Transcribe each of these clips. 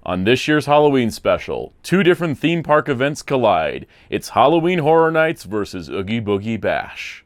On this year's Halloween special, two different theme park events collide. It's Halloween Horror Nights versus Oogie Boogie Bash.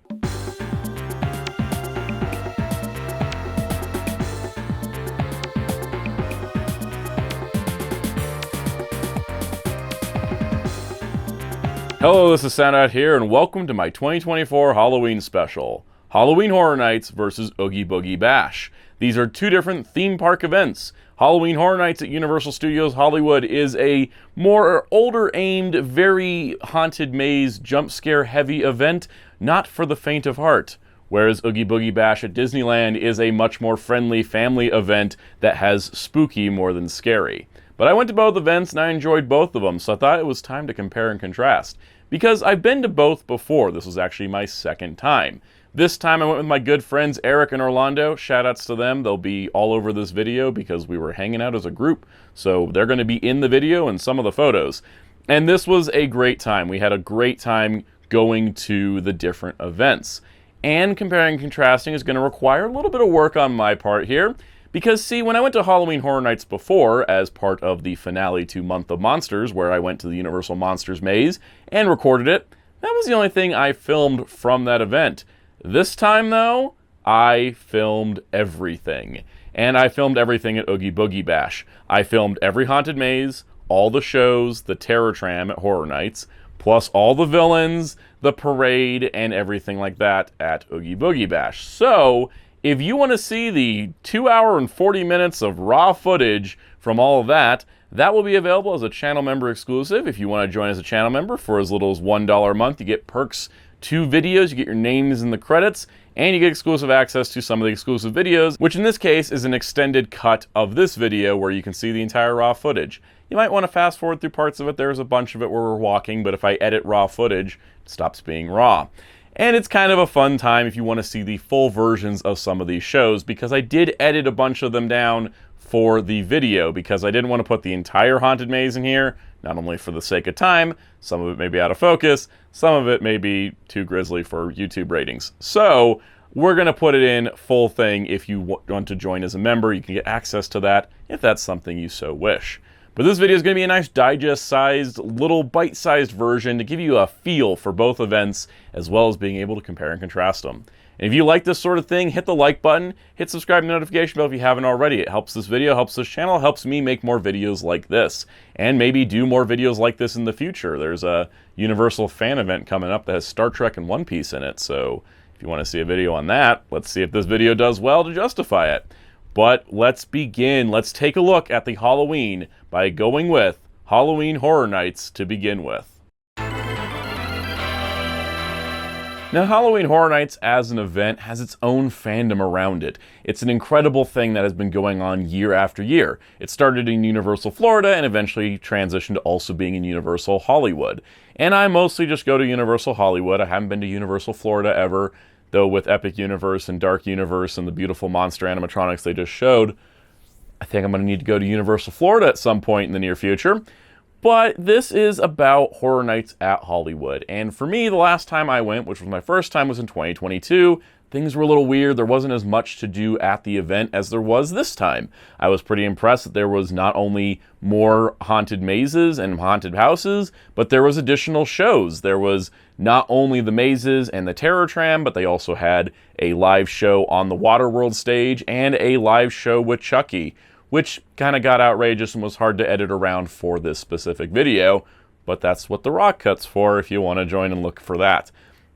Hello, this is Soundout here, and welcome to my 2024 Halloween special. Halloween Horror Nights versus Oogie Boogie Bash. These are two different theme park events. Halloween Horror Nights at Universal Studios Hollywood is a more older-aimed, very haunted maze, jump scare heavy event, not for the faint of heart. Whereas Oogie Boogie Bash at Disneyland is a much more friendly family event that has spooky more than scary. But I went to both events and I enjoyed both of them, so I thought it was time to compare and contrast. Because I've been to both before. This was actually my second time. This time I went with my good friends Eric and Orlando. Shoutouts to them. They'll be all over this video because we were hanging out as a group. So they're going to be in the video and some of the photos. And this was a great time. We had a great time going to the different events. And comparing and contrasting is going to require a little bit of work on my part here. Because, see, when I went to Halloween Horror Nights before, as part of the finale to Month of Monsters, where I went to the Universal Monsters Maze and recorded it, that was the only thing I filmed from that event. This time, though, I filmed everything. And I filmed everything at Oogie Boogie Bash. I filmed every haunted maze, all the shows, the Terror Tram at Horror Nights, plus all the villains, the parade, and everything like that at Oogie Boogie Bash. So, if you want to see the 2 hour and 40 minutes of raw footage from all of that, that will be available as a channel member exclusive. If you want to join as a channel member for as little as $1 a month, you get perks to videos, you get your names in the credits, and you get exclusive access to some of the exclusive videos, which in this case is an extended cut of this video where you can see the entire raw footage. You might want to fast forward through parts of it. There's a bunch of it where we're walking, but if I edit raw footage, it stops being raw. And it's kind of a fun time if you want to see the full versions of some of these shows, because I did edit a bunch of them down for the video, because I didn't want to put the entire haunted maze in here, not only for the sake of time, some of it may be out of focus, some of it may be too grisly for YouTube ratings. So we're going to put it in full thing. If you want to join as a member, you can get access to that if that's something you so wish. But this video is going to be a nice digest-sized, little bite-sized version to give you a feel for both events, as well as being able to compare and contrast them. And if you like this sort of thing, hit the like button, hit subscribe and notification bell if you haven't already. It helps this video, helps this channel, helps me make more videos like this. And maybe do more videos like this in the future. There's a Universal fan event coming up that has Star Trek and One Piece in it, so if you want to see a video on that, let's see if this video does well to justify it. But let's begin. Let's take a look at the Halloween by going with Halloween Horror Nights to begin with. Now, Halloween Horror Nights as an event has its own fandom around it. It's an incredible thing that has been going on year after year. It started in Universal Florida and eventually transitioned to also being in Universal Hollywood. And I mostly just go to Universal Hollywood. I haven't been to Universal Florida ever, though with Epic Universe and Dark Universe and the beautiful monster animatronics they just showed, I think I'm going to need to go to Universal Florida at some point in the near future. But this is about Horror Nights at Hollywood. And for me, the last time I went, which was my first time, was in 2022. Things were a little weird. There wasn't as much to do at the event as there was this time. I was pretty impressed that there was not only more haunted mazes and haunted houses, but there was additional shows. There was not only the mazes and the Terror Tram, but they also had a live show on the Waterworld stage and a live show with Chucky, which kind of got outrageous and was hard to edit around for this specific video, but that's what the Rock Cut's for if you want to join and look for that.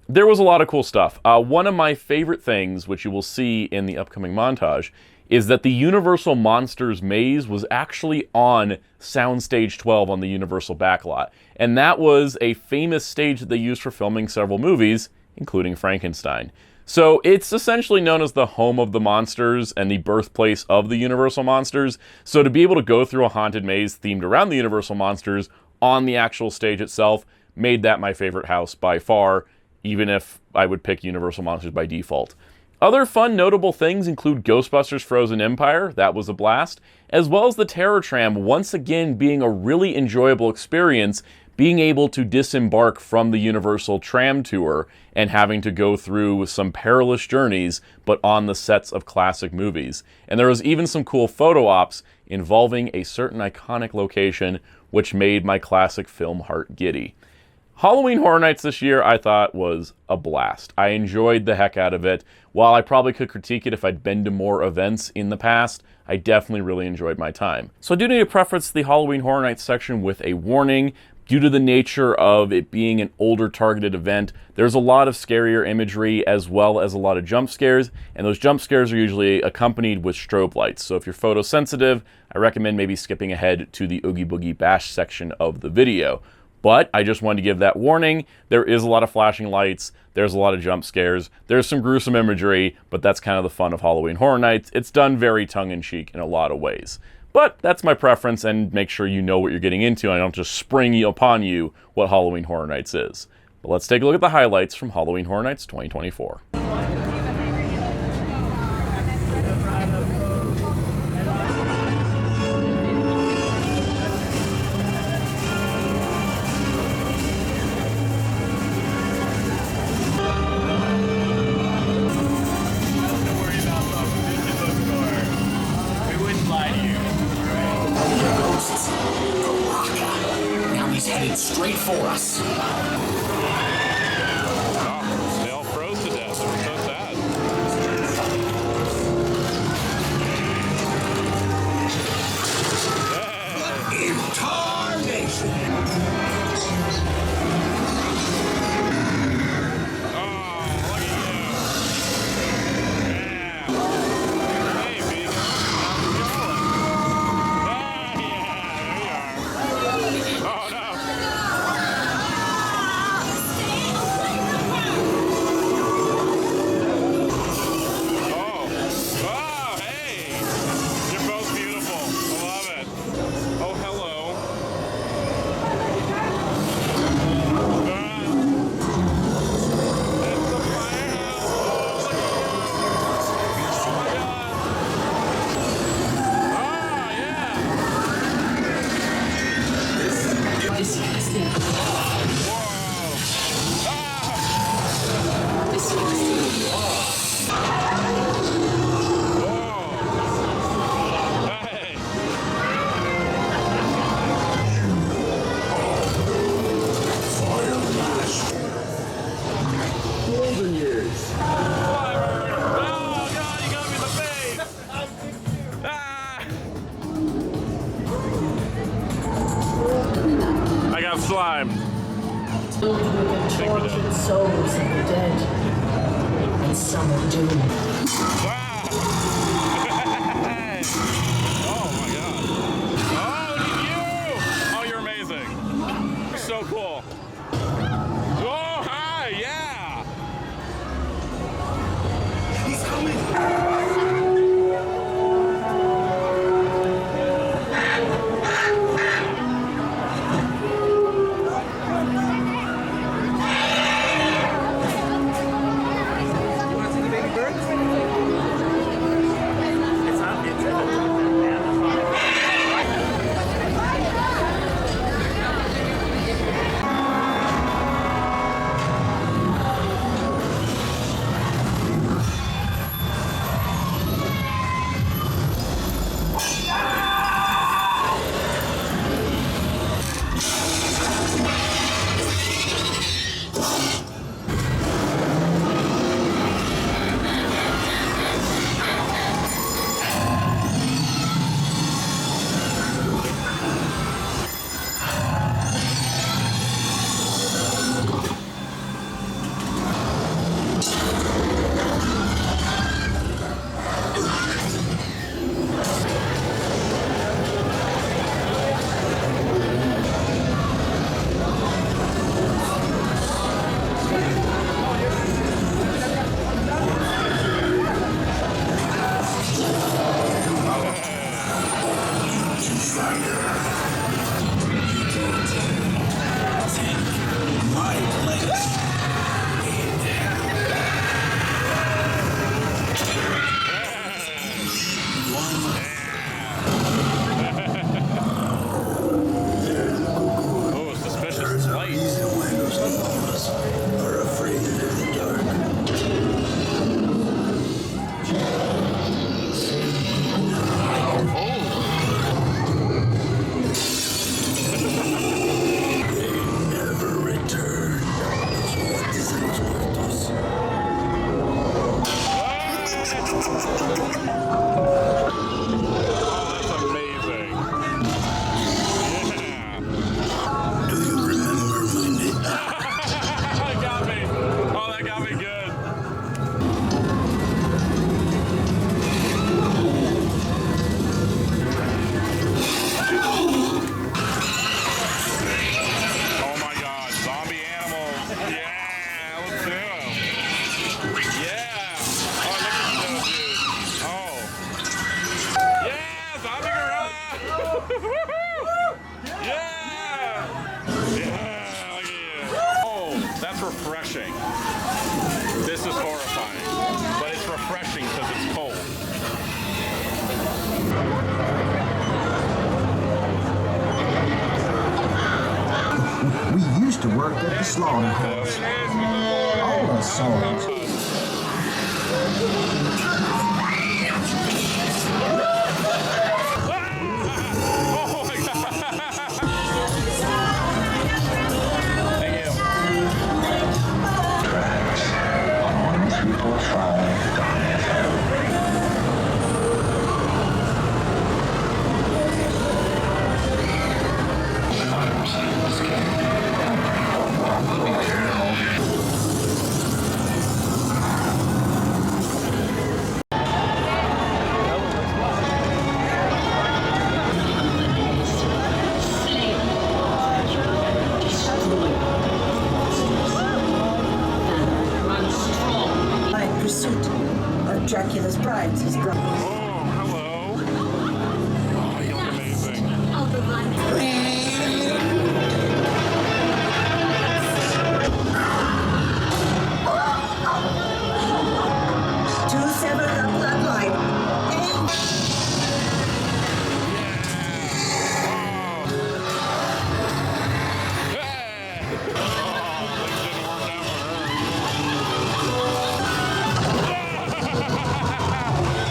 There was a lot of cool stuff. One of my favorite things, which you will see in the upcoming montage, is that the Universal Monsters maze was actually on Soundout12 on the Universal backlot. And that was a famous stage that they used for filming several movies, including Frankenstein. So it's essentially known as the home of the monsters and the birthplace of the Universal Monsters. So to be able to go through a haunted maze themed around the Universal Monsters on the actual stage itself made that my favorite house by far, even if I would pick Universal Monsters by default. Other fun, notable things include Ghostbusters Frozen Empire, that was a blast, as well as the Terror Tram once again being a really enjoyable experience being able to disembark from the Universal tram tour and having to go through some perilous journeys, but on the sets of classic movies. And there was even some cool photo ops involving a certain iconic location, which made my classic film heart giddy. Halloween Horror Nights this year, I thought, was a blast. I enjoyed the heck out of it. While I probably could critique it if I'd been to more events in the past, I definitely really enjoyed my time. So I do need to preface the Halloween Horror Nights section with a warning. Due to the nature of it being an older targeted event, there's a lot of scarier imagery as well as a lot of jump scares, and those jump scares are usually accompanied with strobe lights. So if you're photosensitive, I recommend maybe skipping ahead to the Oogie Boogie Bash section of the video. But I just wanted to give that warning. There is a lot of flashing lights, there's a lot of jump scares, there's some gruesome imagery, but that's kind of the fun of Halloween Horror Nights. It's done very tongue-in-cheek in a lot of ways. But that's my preference, and make sure you know what you're getting into, and I don't just spring upon you what Halloween Horror Nights is. But let's take a look at the highlights from Halloween Horror Nights 2024. Headed straight for us. Oh, they all froze to death. It was so sad. Incarnation. Oh, look at you. Yeah. Hey, big. How's it going? Yeah, there you are. Oh, no. I got slime. Filled with the tortured souls of the dead, and some are doomed. Wow. Oh my god. Oh, look at you! Oh, you're amazing. You're so cool. Oh, hi, yeah! He's coming. Oh, suspicious. to work at the slaughterhouse. All us souls. Pursuit of Dracula's brides is gone. Oh, hello. Oh, you look amazing. To sever the bloodline.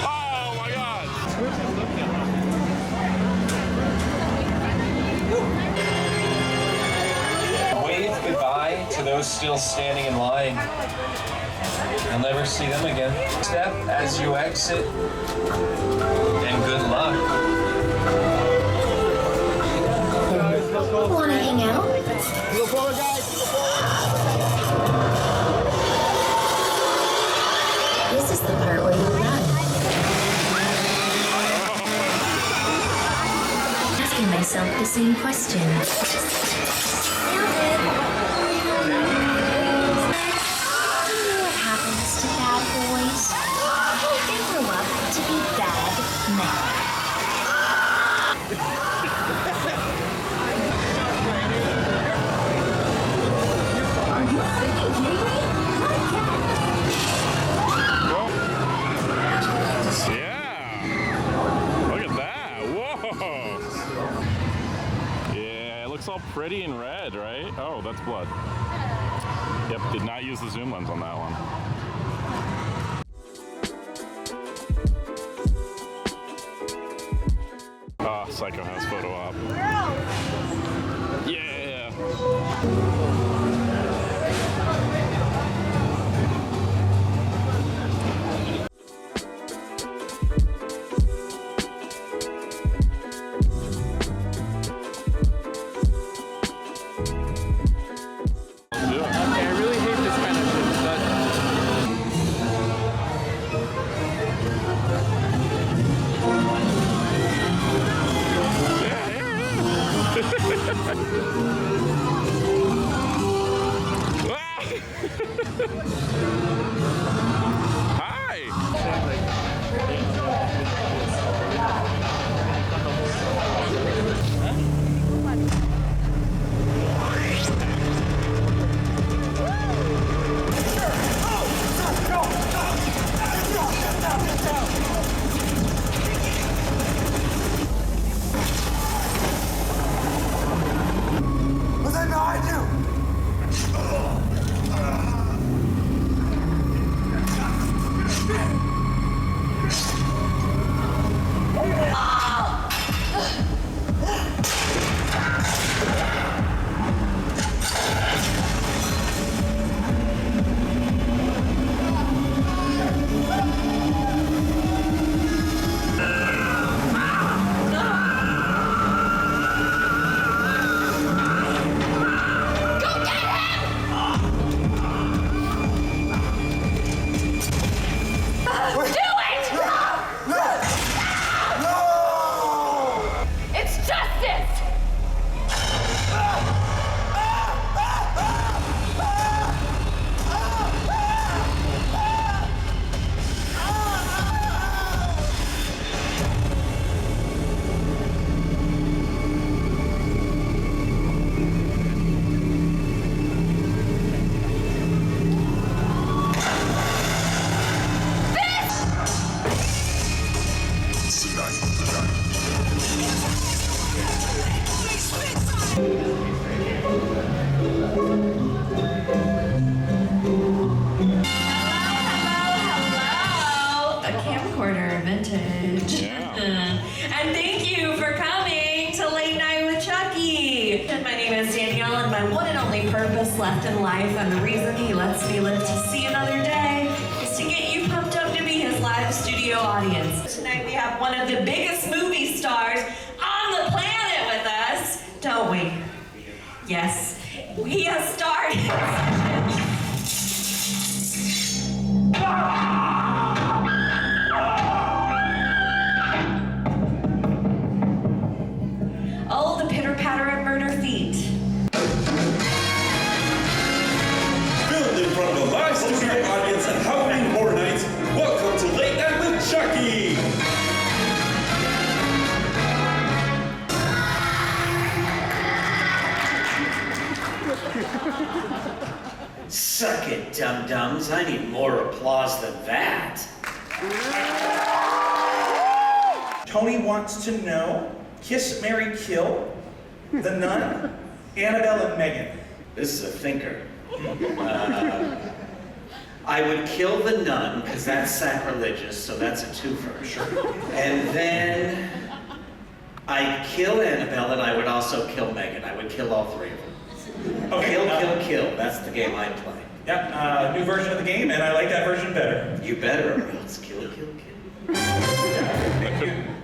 Oh my god! Wave goodbye to those still standing in line. You'll never see them again. Step as you exit, and good luck. Want to hang out? Go forward, guys. Go forward. This is the part where you run. Asking myself the same question. What happens to bad boys? They grow up to be bad men. Yeah! Look at that! Whoa! Yeah, it looks all pretty and red, right? Oh, that's blood. Yep, did not use the zoom lens on that one. Ah, Psycho House photo op. Yeah! I really hate this kind of shit, What's that behind you? Hey, my name is Danielle, and my one and only purpose left in life, and the reason he lets me live to see another day, is to get you pumped up to be his live studio audience. Tonight we have one of the biggest movie stars on the planet with us, don't we? Yes, he has starred. Oh, the pitter-patter of murder feet. Filmed in front of a live studio audience at Halloween Horror Nights, welcome to Late Night with Chucky! Suck it, dum-dums. I need more applause than that. Tony wants to know, Kiss, Marry, Kill, The Nun, Annabelle, and Megan. This is a thinker. I would kill the nun, because that's sacrilegious, so that's a twofer. Sure. And then I'd kill Annabelle, and I would also kill Megan. I would kill all three of them. Okay, Kill. That's the game I play. Yeah, new version of the game, and I like that version better. You better, or else kill.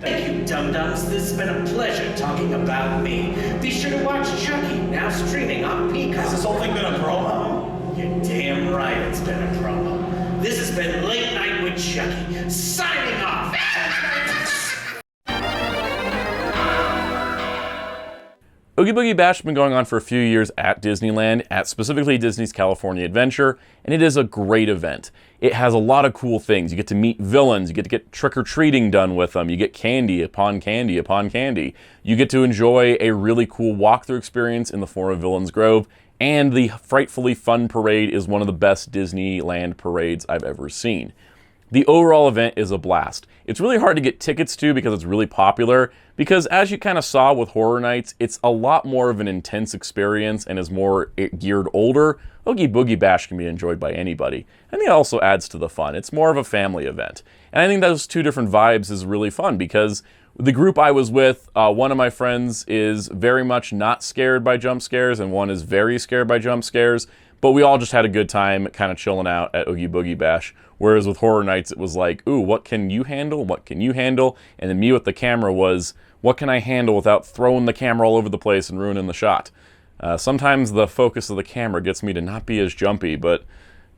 Thank you, dum-dums. This has been a pleasure talking about me. Be sure to watch Chucky, now streaming on Peacock. Has this whole thing been a promo? You're damn right it's been a promo. This has been Late Night with Chucky, signing off. Oogie Boogie Bash has been going on for a few years at Disneyland, at specifically Disney's California Adventure, and it is a great event. It has a lot of cool things. You get to meet villains, you get to get trick-or-treating done with them, you get candy upon candy upon candy. You get to enjoy a really cool walkthrough experience in the form of Villains Grove, and the Frightfully Fun Parade is one of the best Disneyland parades I've ever seen. The overall event is a blast. It's really hard to get tickets to because it's really popular, because as you kind of saw with Horror Nights, it's a lot more of an intense experience and is more geared older. Oogie Boogie Bash can be enjoyed by anybody, and it also adds to the fun. It's more of a family event. And I think those two different vibes is really fun, because the group I was with, one of my friends is very much not scared by jump scares, and one is very scared by jump scares. But we all just had a good time kind of chilling out at Oogie Boogie Bash. Whereas with Horror Nights, it was like, ooh, what can you handle? What can you handle? And then me with the camera was, what can I handle without throwing the camera all over the place and ruining the shot? Sometimes the focus of the camera gets me to not be as jumpy, but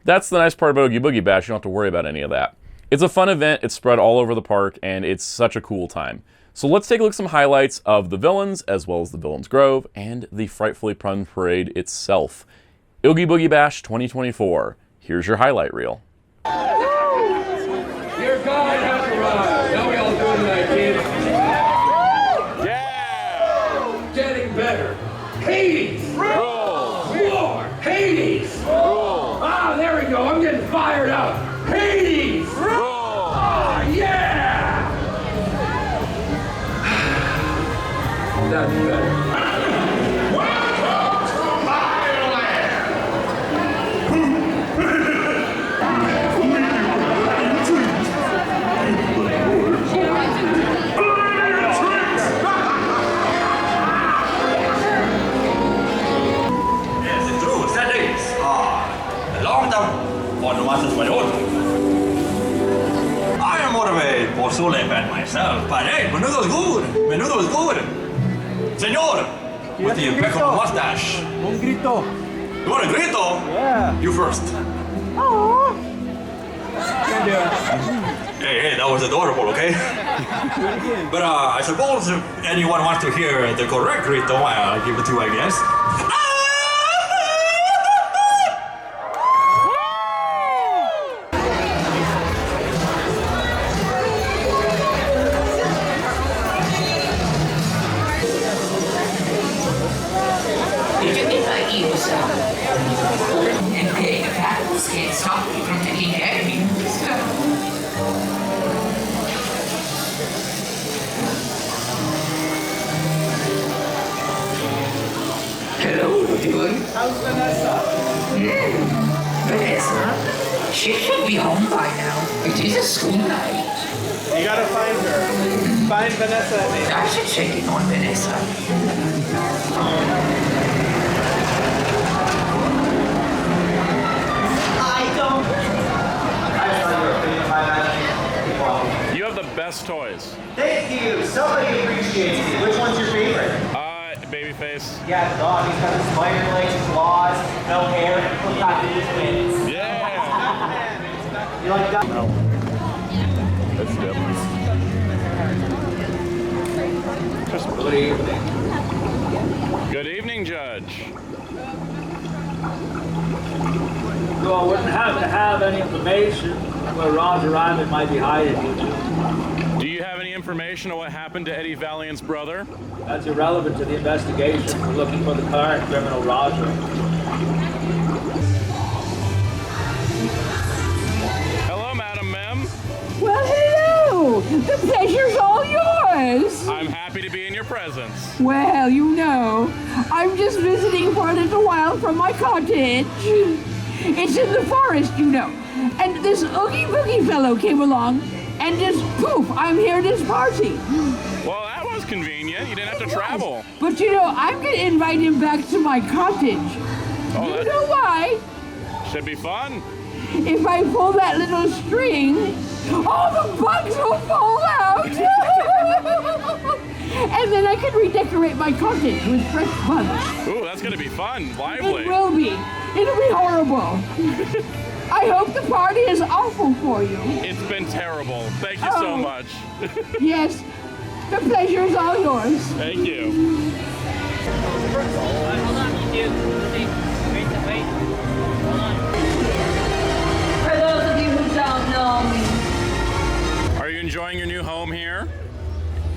that's the nice part about Oogie Boogie Bash. You don't have to worry about any of that. It's a fun event. It's spread all over the park, and it's such a cool time. So let's take a look at some highlights of the villains, as well as the Villains Grove, and the Frightfully Fun Parade itself. Oogie Boogie Bash 2024. Here's your highlight reel. Your guide has arrived. How we all doing tonight, kids? Yeah! Getting better. Hades! Roll! More! Hades! Roll! Ah, there we go. I'm getting fired up. Hades! Roll! Ah, yeah! That's better. I am more of a pozole fan myself, but hey, menudo is good. Menudo is good. Señor, with the impeccable mustache. Un grito. You want a grito? Yeah. You first. Oh. Hey, that was adorable, okay? But I suppose if anyone wants to hear the correct grito, I'll give it to you, I guess. Can't stop you from taking care of you. Hello, everyone. How's Vanessa? Vanessa? She should be home by now. It is a school night. You gotta find her. Find Vanessa. I should check in on Vanessa. you. Somebody appreciates you. Which one's your favorite? Babyface. Yeah, the dog. He's got the spider legs, claws, no hair, and his wings. Yeah. You like that? No. That's different. Good evening. Good evening, Judge. So I wouldn't have to have any information where Roger Rabbit might be hiding. Do you have any information on what happened to Eddie Valiant's brother? That's irrelevant to the investigation. We're looking for the current criminal Roger. Hello, Madam Mem. Well, hello! The pleasure's all yours! I'm happy to be in your presence. Well, you know, I'm just visiting for a little while from my cottage. It's in the forest, you know. And this Oogie Boogie fellow came along, and just poof, I'm here at his party. Well, that was convenient. You didn't have to travel. But you know, I'm going to invite him back to my cottage. Oh, you know why? Should be fun. If I pull that little string, all the bugs will fall out. And then I can redecorate my cottage with fresh bugs. Ooh, that's going to be fun. Lively. It will be. It'll be horrible. I hope the party is awful for you. It's been terrible. Thank you so much. Yes, the pleasure is all yours. Thank you. For those of you who don't know me. Are you enjoying your new home here?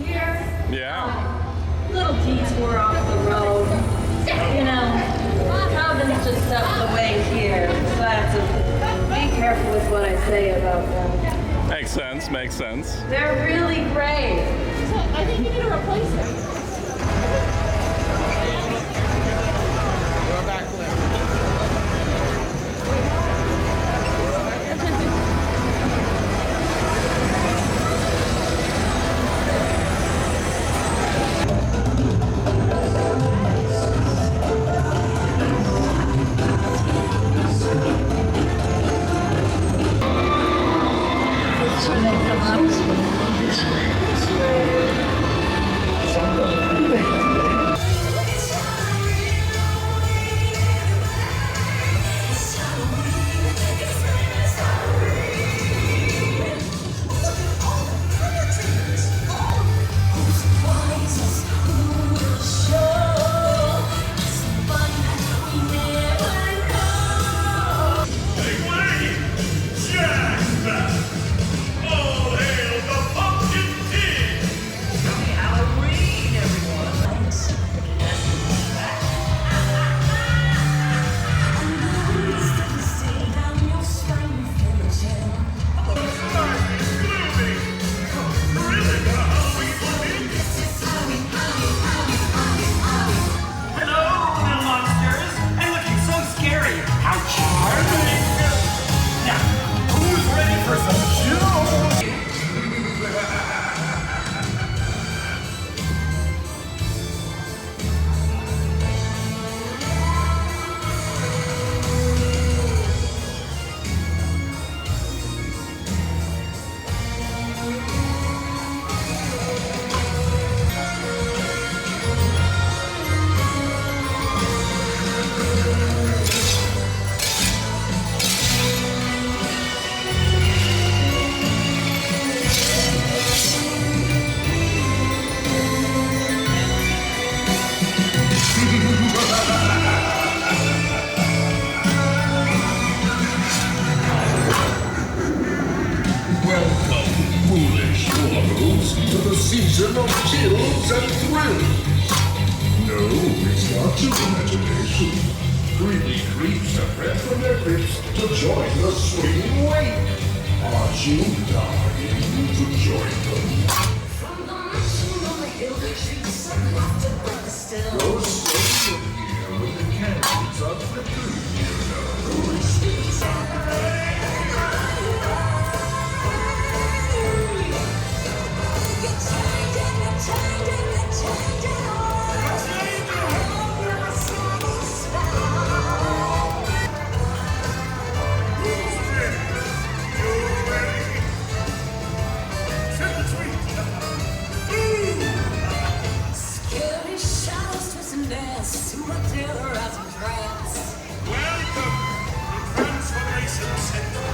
Here? Yeah. Little detour off the road. You know, cabins just up the way here. So I have to be careful with what I say about them. Makes sense, makes sense. They're really great. So I think you need to replace them. season of chills and thrills. No, it's not your imagination. Creepy creeps have fled from their crypts to join the swinging wake. Aren't you dying to join them? Go straight from here with the candles of the tree, you know. mess to a terrorizing trance. Welcome to Transformation Center.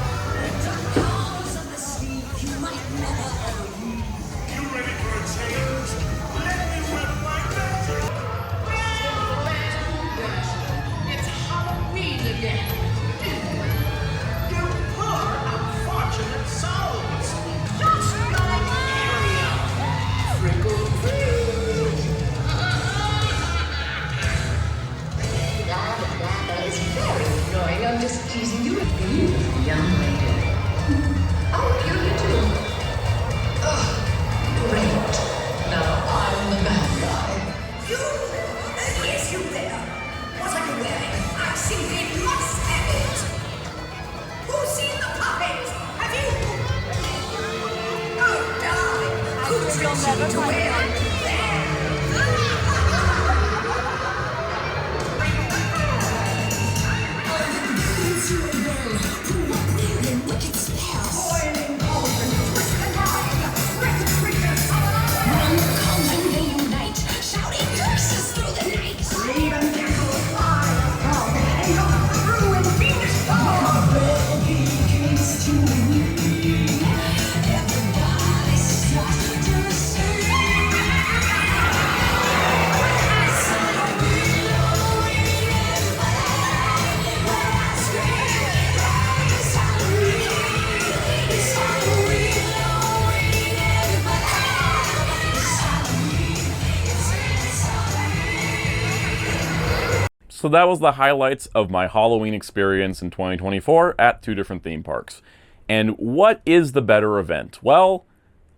The powers of the sleep you might never ever use. You ready for a change? Let me whip my magic. It's Halloween again. You poor, unfortunate souls. Just like Ariel. Freckle free. That is very annoying. I'm just teasing you. Beautiful young lady. Oh, you too. Oh, great. Now I'm the bad guy. You? Yes, you there. What are you wearing? I simply must have it. Who's seen the puppies? Have you? Oh, darling. Could you seem to wear it? So that was the highlights of my Halloween experience in 2024 at 2 different theme parks. And what is the better event? Well,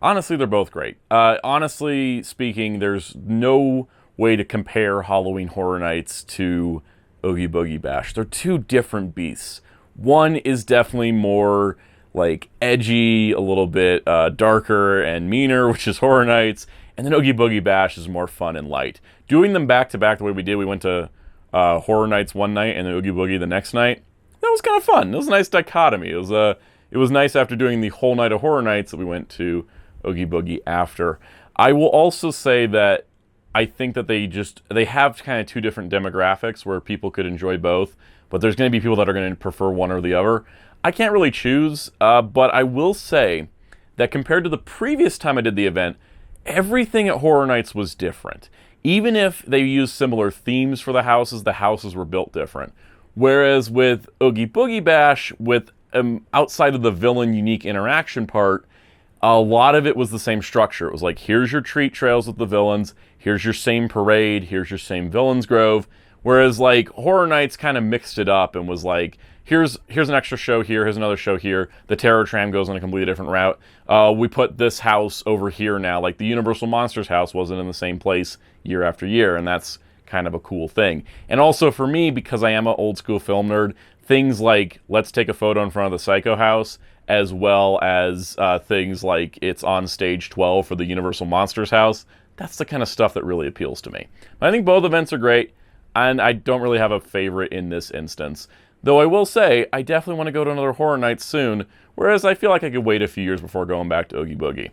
honestly, they're both great. Honestly speaking, there's no way to compare Halloween Horror Nights to Oogie Boogie Bash. They're 2 different beasts. One is definitely more like edgy, a little bit darker and meaner, which is Horror Nights. And then Oogie Boogie Bash is more fun and light. Doing them back to back the way we did, we went to Horror Nights one night and then Oogie Boogie the next night. That was kind of fun. It was a nice dichotomy. It was nice after doing the whole night of Horror Nights that we went to Oogie Boogie after. I will also say that I think that they have kind of 2 different demographics where people could enjoy both, but there's going to be people that are going to prefer one or the other. I can't really choose, but I will say that compared to the previous time I did the event, everything at Horror Nights was different. Even if they used similar themes for the houses were built different. Whereas with Oogie Boogie Bash, with outside of the villain unique interaction part, a lot of it was the same structure. It was like, here's your treat trails with the villains, here's your same parade, here's your same villains grove. Whereas like Horror Nights kind of mixed it up and was like, here's an extra show here, here's another show here. The Terror Tram goes on a completely different route. We put this house over here now. Like the Universal Monsters house wasn't in the same place year after year, and that's kind of a cool thing. And also for me, because I am an old school film nerd, things like let's take a photo in front of the Psycho house, as well as things like it's on stage 12 for the Universal Monsters house, that's the kind of stuff that really appeals to me. But I think both events are great, and I don't really have a favorite in this instance. Though I will say, I definitely want to go to another Horror Nights soon, whereas I feel like I could wait a few years before going back to Oogie Boogie.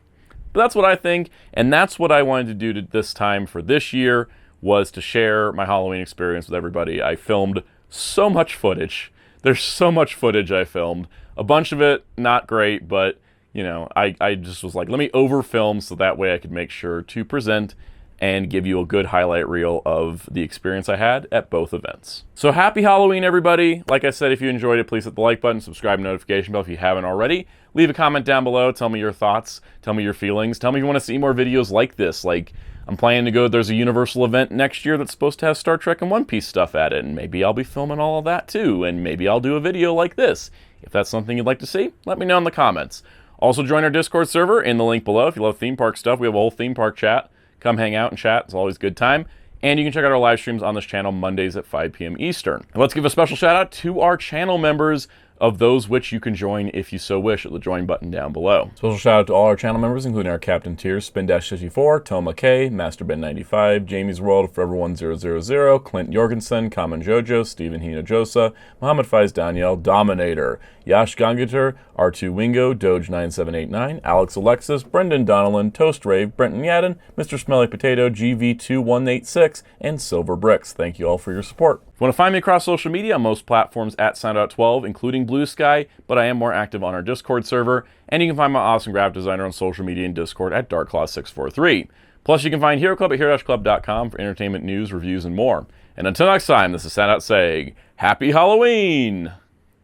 But that's what I think, and that's what I wanted to do this time for this year, was to share my Halloween experience with everybody. I filmed so much footage. There's so much footage I filmed. A bunch of it, not great, but, you know, I just was like, let me overfilm so that way I could make sure to present and give you a good highlight reel of the experience I had at both events. So happy Halloween, everybody. Like I said, if you enjoyed it, please hit the like button, subscribe, notification bell if you haven't already. Leave a comment down below. Tell me your thoughts. Tell me your feelings. Tell me if you want to see more videos like this. Like, I'm planning to go, there's a Universal event next year that's supposed to have Star Trek and One Piece stuff at it, and maybe I'll be filming all of that too, and maybe I'll do a video like this. If that's something you'd like to see, let me know in the comments. Also join our Discord server in the link below. If you love theme park stuff, we have a whole theme park chat. Come hang out and chat. It's always a good time. And you can check out our live streams on this channel Mondays at 5 p.m. Eastern. And let's give a special shout out to our channel members, of those which you can join if you so wish at the join button down below. Special shout out to all our channel members, including our Captain Tiers, Spin-54, Toma K, MasterBen95, Jamie's World, Forever1000, Clint Jorgensen, Common Jojo, Stephen Hinojosa, Muhammad Faiz Daniel, Dominator, Yash Gangater, R2 Wingo, Doge9789, Alex Alexis, Brendan Donnellan, Toast Rave, Brenton Yadden, Mr. Smelly Potato, GV2186, and Silver Bricks. Thank you all for your support. If you want to find me across social media on most platforms at Soundout12, including Blue Sky, but I am more active on our Discord server, and you can find my awesome graphic designer on social media and Discord at DarkClaw643. Plus, you can find Hero Club at hero-club.com for entertainment news, reviews, and more. And until next time, this is Soundout saying, Happy Halloween!